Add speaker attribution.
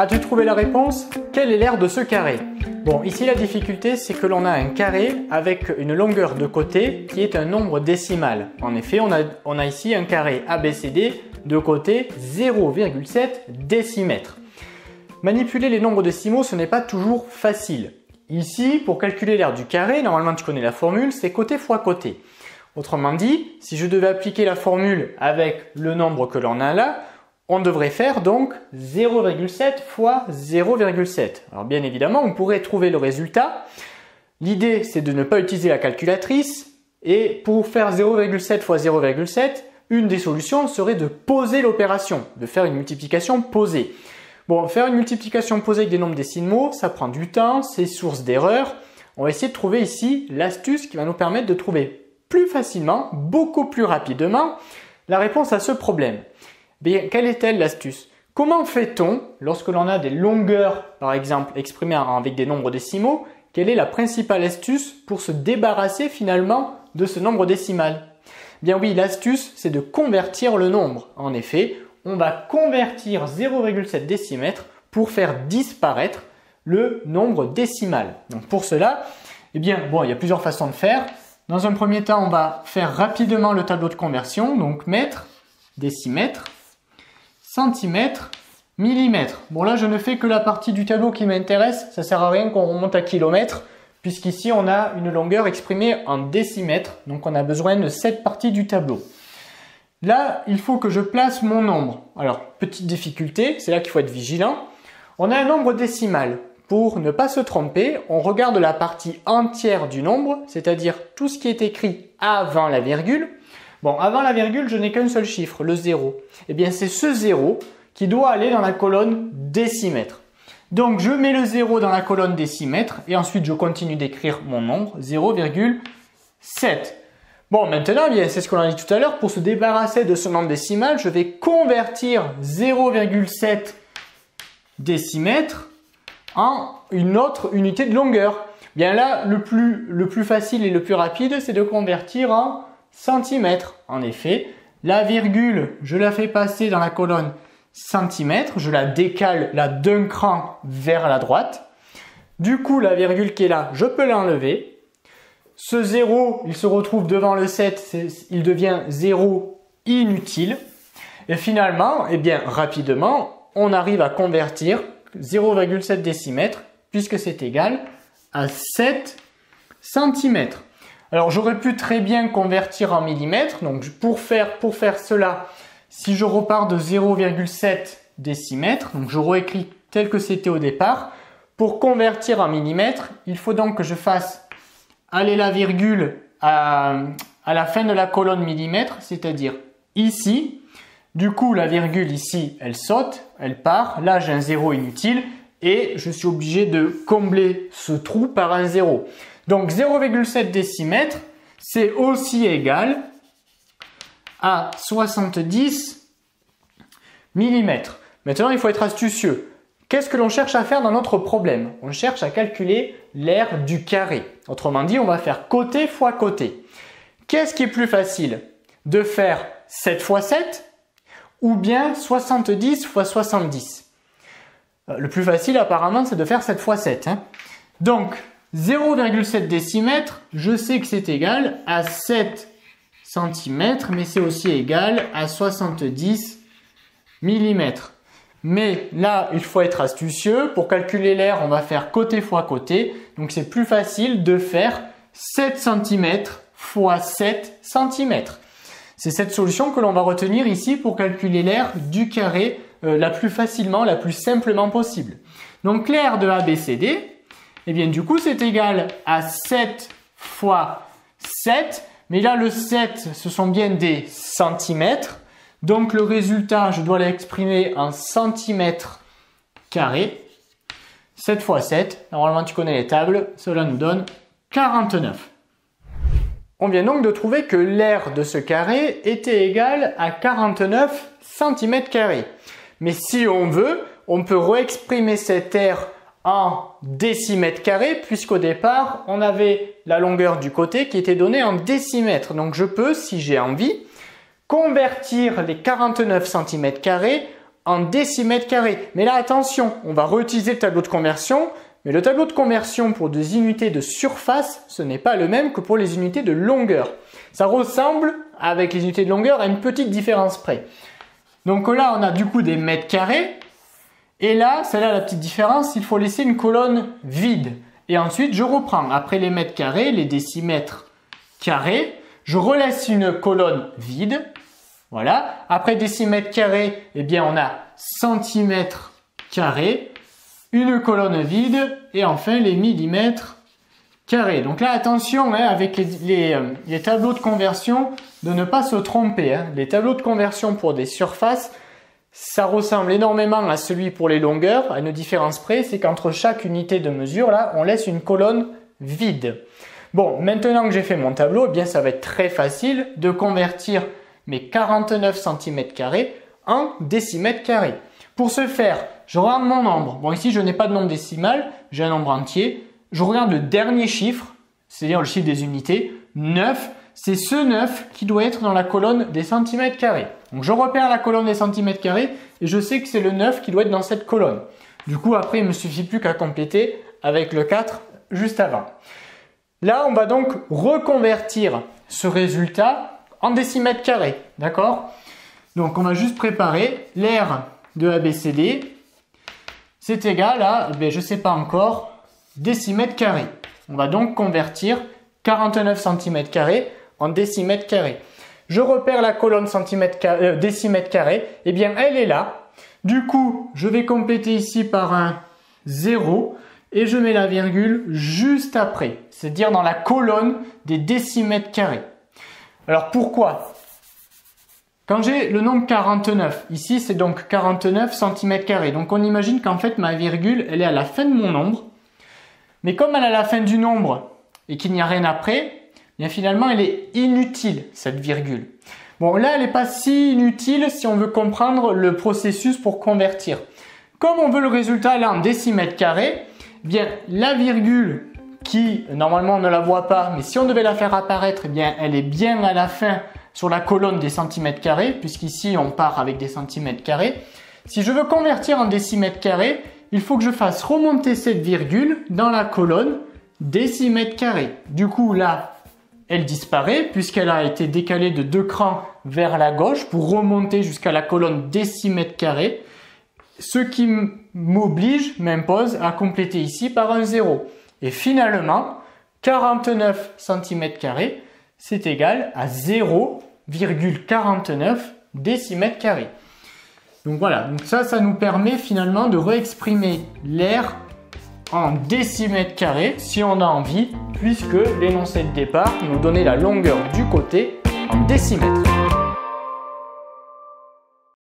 Speaker 1: As-tu trouvé la réponse? Quel est l'aire de ce carré? Bon, ici la difficulté, c'est que l'on a un carré avec une longueur de côté qui est un nombre décimal. En effet, on a ici un carré ABCD de côté 0,7 décimètres. Manipuler les nombres décimaux, ce n'est pas toujours facile. Ici, pour calculer l'aire du carré, normalement tu connais la formule, c'est côté fois côté. Autrement dit, si je devais appliquer la formule avec le nombre que l'on a là, on devrait faire donc 0,7 fois 0,7. Alors bien évidemment, on pourrait trouver le résultat. L'idée, c'est de ne pas utiliser la calculatrice. Et pour faire 0,7 fois 0,7, une des solutions serait de poser l'opération, de faire une multiplication posée. Bon, faire une multiplication posée avec des nombres décimaux, ça prend du temps, c'est source d'erreur. On va essayer de trouver ici l'astuce qui va nous permettre de trouver plus facilement, beaucoup plus rapidement, la réponse à ce problème. Bien, quelle est-elle l'astuce? Comment fait-on lorsque l'on a des longueurs, par exemple, exprimées avec des nombres décimaux? Quelle est la principale astuce pour se débarrasser finalement de ce nombre décimal? Bien oui, l'astuce, c'est de convertir le nombre. En effet, on va convertir 0,7 décimètres pour faire disparaître le nombre décimal. Donc pour cela, eh bien, bon, il y a plusieurs façons de faire. Dans un premier temps, on va faire rapidement le tableau de conversion. Donc mètres, décimètres, centimètres, millimètres. Bon là, je ne fais que la partie du tableau qui m'intéresse. Ça ne sert à rien qu'on remonte à kilomètres, puisqu'ici, on a une longueur exprimée en décimètres. Donc on a besoin de cette partie du tableau. Là, il faut que je place mon nombre. Alors, petite difficulté, c'est là qu'il faut être vigilant. On a un nombre décimal. Pour ne pas se tromper, on regarde la partie entière du nombre, c'est-à-dire tout ce qui est écrit avant la virgule. Bon, avant la virgule, je n'ai qu'un seul chiffre, le 0. Eh bien, c'est ce 0 qui doit aller dans la colonne décimètres. Donc, je mets le 0 dans la colonne décimètres et ensuite, je continue d'écrire mon nombre, 0,7. Bon, maintenant, bien, c'est ce qu'on a dit tout à l'heure. Pour se débarrasser de ce nombre décimal, je vais convertir 0,7 décimètres en une autre unité de longueur. Bien là, le plus facile et le plus rapide, c'est de convertir en centimètres. En effet, la virgule, je la fais passer dans la colonne centimètres. Je la décale là d'un cran vers la droite. Du coup, la virgule qui est là, je peux l'enlever. Ce 0, il se retrouve devant le 7, il devient 0 inutile. Et finalement, eh bien, rapidement, on arrive à convertir 0,7 décimètres puisque c'est égal à 7 centimètres. Alors, j'aurais pu très bien convertir en millimètres. Donc, pour faire cela, si je repars de 0,7 décimètres, donc je réécris tel que c'était au départ. Pour convertir en millimètres, il faut donc que je fasse aller la virgule à la fin de la colonne millimètre, c'est-à-dire ici. Du coup, la virgule ici, elle saute, elle part. Là, j'ai un 0 inutile et je suis obligé de combler ce trou par un 0. Donc, 0,7 décimètres, c'est aussi égal à 70 millimètres. Maintenant, il faut être astucieux. Qu'est-ce que l'on cherche à faire dans notre problème? On cherche à calculer l'aire du carré. Autrement dit, on va faire côté fois côté. Qu'est-ce qui est plus facile? De faire 7 fois 7 ou bien 70 fois 70? Le plus facile apparemment, c'est de faire 7 fois 7. Donc, 0,7 décimètres, je sais que c'est égal à 7 centimètres, mais c'est aussi égal à 70 millimètres. Mais là, il faut être astucieux. Pour calculer l'aire, on va faire côté fois côté. Donc, c'est plus facile de faire 7 cm fois 7 cm. C'est cette solution que l'on va retenir ici pour calculer l'aire du carré la plus facilement, la plus simplement possible. Donc, l'aire de ABCD, eh bien, du coup, c'est égal à 7 fois 7. Mais là, le 7, ce sont bien des centimètres. Donc, le résultat, je dois l'exprimer en centimètres carrés. 7 fois 7, normalement tu connais les tables, cela nous donne 49. On vient donc de trouver que l'aire de ce carré était égale à 49 cm². Mais si on veut, on peut réexprimer cette aire en décimètres carrés, puisqu'au départ, on avait la longueur du côté qui était donnée en décimètres. Donc, je peux, si j'ai envie, convertir les 49 cm² en décimètres carrés. Mais là, attention, on va réutiliser le tableau de conversion. Mais le tableau de conversion pour des unités de surface, ce n'est pas le même que pour les unités de longueur. Ça ressemble, avec les unités de longueur, à une petite différence près. Donc là, on a du coup des mètres carrés. Et là, c'est là la petite différence, il faut laisser une colonne vide. Et ensuite, je reprends. Après les mètres carrés, les décimètres carrés, je relaisse une colonne vide. Voilà. Après décimètres carrés, eh bien, on a centimètres carrés, une colonne vide et enfin les millimètres carrés. Donc là, attention avec les tableaux de conversion de ne pas se tromper. Les tableaux de conversion pour des surfaces, ça ressemble énormément à celui pour les longueurs. À une différence près, c'est qu'entre chaque unité de mesure, là, on laisse une colonne vide. Bon, maintenant que j'ai fait mon tableau, eh bien, ça va être très facile de convertir mes 49 cm² en décimètres carrés. Pour ce faire, je regarde mon nombre. Bon, ici, je n'ai pas de nombre décimal, j'ai un nombre entier. Je regarde le dernier chiffre, c'est-à-dire le chiffre des unités, 9. C'est ce 9 qui doit être dans la colonne des centimètres carrés. Donc, je repère la colonne des centimètres carrés et je sais que c'est le 9 qui doit être dans cette colonne. Du coup, après, il ne me suffit plus qu'à compléter avec le 4 juste avant. Là, on va donc reconvertir ce résultat en décimètres carrés, d'accord? Donc, on va juste préparer l'aire de ABCD. C'est égal à, je ne sais pas encore, décimètres carrés. On va donc convertir 49 cm² en décimètres carrés. Je repère la colonne décimètres carrés. Eh bien, elle est là. Du coup, je vais compléter ici par un 0 et je mets la virgule juste après, c'est-à-dire dans la colonne des décimètres carrés. Alors pourquoi? Quand j'ai le nombre 49, ici c'est donc 49 cm². Donc on imagine qu'en fait ma virgule, elle est à la fin de mon nombre. Mais comme elle est à la fin du nombre et qu'il n'y a rien après, bien finalement elle est inutile cette virgule. Bon là elle n'est pas si inutile si on veut comprendre le processus pour convertir. Comme on veut le résultat là en décimètres carrés, bien la virgule qui normalement on ne la voit pas, mais si on devait la faire apparaître, eh bien elle est bien à la fin sur la colonne des centimètres carrés, puisqu'ici on part avec des centimètres carrés. Si je veux convertir en décimètres carrés, il faut que je fasse remonter cette virgule dans la colonne décimètres carrés. Du coup là, elle disparaît puisqu'elle a été décalée de 2 crans vers la gauche pour remonter jusqu'à la colonne décimètres carrés. Ce qui m'impose à compléter ici par un 0. Et finalement, 49 cm², c'est égal à 0,49 décimètres carrés. Donc voilà, donc ça nous permet finalement de réexprimer l'aire en décimètres carrés si on a envie, puisque l'énoncé de départ nous donnait la longueur du côté en décimètres.